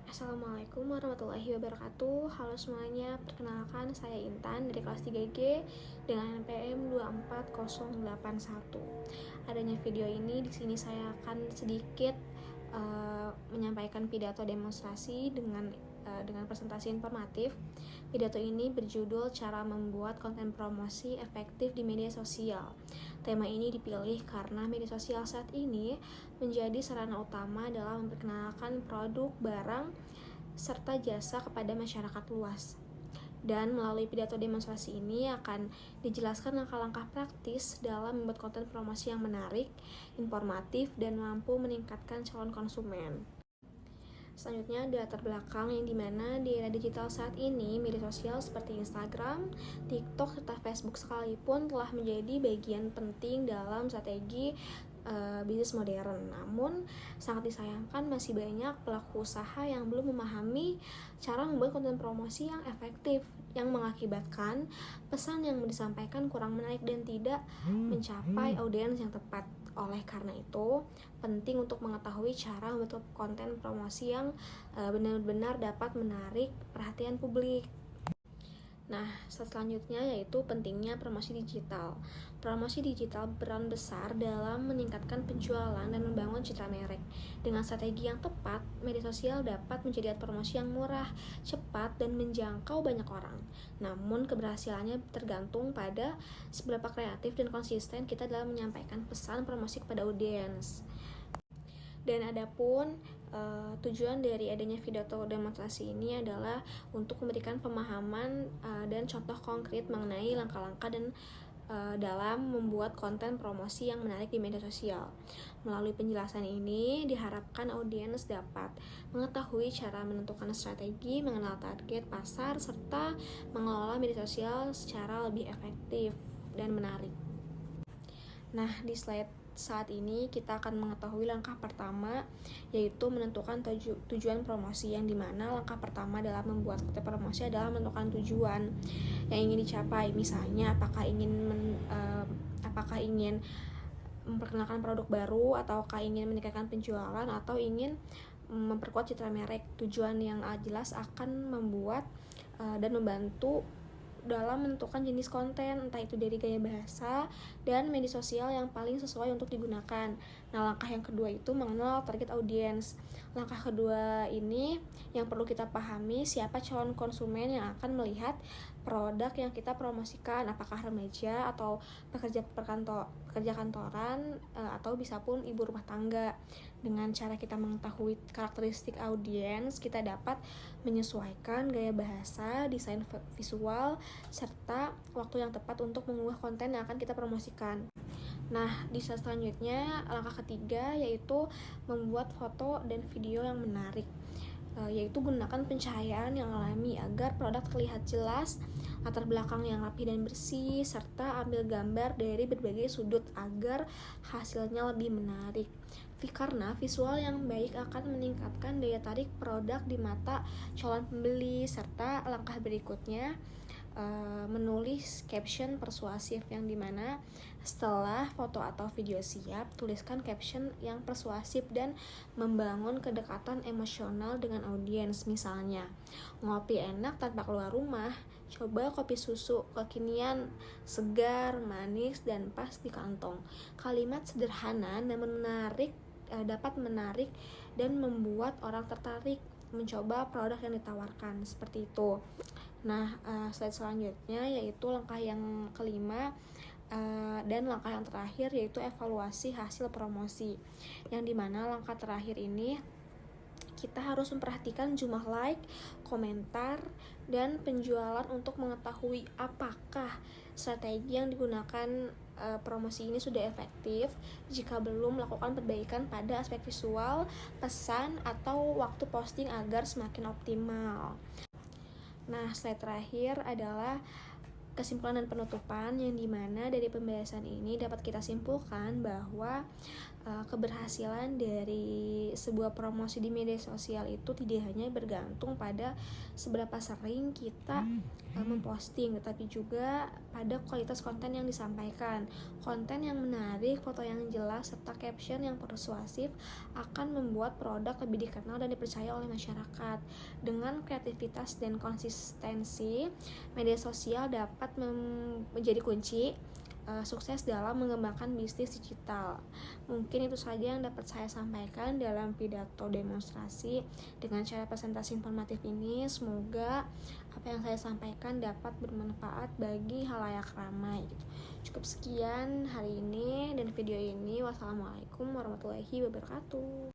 Assalamualaikum warahmatullahi wabarakatuh. Halo semuanya, perkenalkan saya Intan dari kelas 3G dengan NPM 24081. Adanya video ini di sini saya akan sedikit menyampaikan pidato demonstrasi dengan presentasi informatif. Pidato ini berjudul Cara Membuat Konten Promosi Efektif di Media Sosial. Tema ini dipilih karena media sosial saat ini menjadi sarana utama dalam memperkenalkan produk, barang, serta jasa kepada masyarakat luas. Dan melalui pidato demonstrasi ini akan dijelaskan langkah-langkah praktis dalam membuat konten promosi yang menarik, informatif, dan mampu meningkatkan calon konsumen. Selanjutnya ada latar belakang yang dimana di era digital saat ini media sosial seperti Instagram, TikTok, serta Facebook sekalipun telah menjadi bagian penting dalam strategi bisnis modern. Namun sangat disayangkan masih banyak pelaku usaha yang belum memahami cara membuat konten promosi yang efektif, yang mengakibatkan pesan yang disampaikan kurang menarik dan tidak mencapai audiens yang tepat. Oleh karena itu, penting untuk mengetahui cara membuat konten promosi yang benar-benar dapat menarik perhatian publik. Nah, selanjutnya yaitu pentingnya promosi digital. Promosi digital berperan besar dalam meningkatkan penjualan dan membangun citra merek. Dengan strategi yang tepat, media sosial dapat menjadi alat promosi yang murah, cepat, dan menjangkau banyak orang. Namun, keberhasilannya tergantung pada seberapa kreatif dan konsisten kita dalam menyampaikan pesan promosi kepada audiens. Dan adapun tujuan dari adanya pidato demonstrasi ini adalah untuk memberikan pemahaman dan contoh konkret mengenai langkah-langkah dan dalam membuat konten promosi yang menarik di media sosial. Melalui penjelasan ini diharapkan audiens dapat mengetahui cara menentukan strategi, mengenal target pasar, serta mengelola media sosial secara lebih efektif dan menarik. Nah, di slide saat ini kita akan mengetahui langkah pertama, yaitu menentukan tujuan promosi, yang dimana langkah pertama dalam membuat konten promosi adalah menentukan tujuan yang ingin dicapai. Misalnya apakah ingin memperkenalkan produk baru, ataukah ingin meningkatkan penjualan, atau ingin memperkuat citra merek. Tujuan yang jelas akan membuat dan membantu dalam menentukan jenis konten, entah itu dari gaya bahasa dan media sosial yang paling sesuai untuk digunakan. Nah, langkah yang kedua itu mengenal target audiens. Langkah kedua ini yang perlu kita pahami siapa calon konsumen yang akan melihat produk yang kita promosikan, apakah remaja atau pekerja kantoran atau bisa pun ibu rumah tangga. Dengan cara kita mengetahui karakteristik audiens, kita dapat menyesuaikan gaya bahasa, desain visual, serta waktu yang tepat untuk mengunggah konten yang akan kita promosikan. Nah, di slide selanjutnya, langkah ketiga yaitu membuat foto dan video yang menarik, yaitu gunakan pencahayaan yang alami agar produk terlihat jelas, latar belakang yang rapi dan bersih, serta ambil gambar dari berbagai sudut agar hasilnya lebih menarik. Karena visual yang baik akan meningkatkan daya tarik produk di mata calon pembeli. Serta langkah berikutnya, menulis caption persuasif, yang dimana setelah foto atau video siap, tuliskan caption yang persuasif dan membangun kedekatan emosional dengan audiens. Misalnya, ngopi enak tanpa keluar rumah, coba kopi susu kekinian, segar, manis, dan pas di kantong. Kalimat sederhana namun menarik dapat menarik dan membuat orang tertarik mencoba produk yang ditawarkan, seperti itu. Nah, slide selanjutnya yaitu langkah yang kelima dan langkah yang terakhir yaitu evaluasi hasil promosi, yang dimana langkah terakhir ini kita harus memperhatikan jumlah like, komentar, dan penjualan untuk mengetahui apakah strategi yang digunakan promosi ini sudah efektif. Jika belum, melakukan perbaikan pada aspek visual, pesan, atau waktu posting agar semakin optimal. Nah, slide terakhir adalah kesimpulan dan penutupan, yang dimana dari pembahasan ini dapat kita simpulkan bahwa keberhasilan dari sebuah promosi di media sosial itu tidak hanya bergantung pada seberapa sering kita memposting, tetapi juga pada kualitas konten yang disampaikan. Konten yang menarik, foto yang jelas, serta caption yang persuasif akan membuat produk lebih dikenal dan dipercaya oleh masyarakat. Dengan kreativitas dan konsistensi, media sosial dapat menjadi kunci sukses dalam mengembangkan bisnis digital. Mungkin itu saja yang dapat saya sampaikan dalam pidato demonstrasi dengan cara presentasi informatif ini. Semoga apa yang saya sampaikan dapat bermanfaat bagi halayak ramai. Cukup sekian hari ini dan video ini. Wassalamualaikum warahmatullahi wabarakatuh.